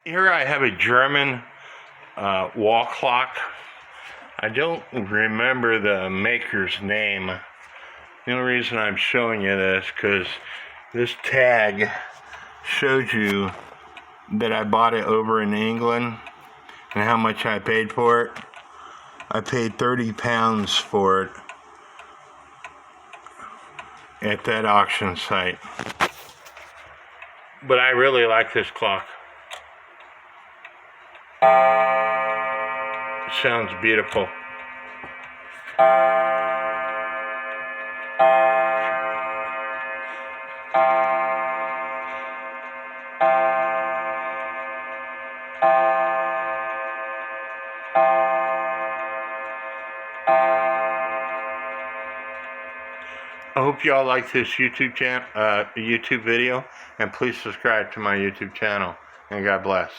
Here I have a German wall clock. I don't remember the maker's name. The only reason I'm showing you this because this tag shows you that I bought it over in England and how much I paid for it. I paid £30 for it at that auction site. But I really like this clock. It sounds beautiful. I hope y'all like this YouTube video, and please subscribe to my YouTube channel, and God bless.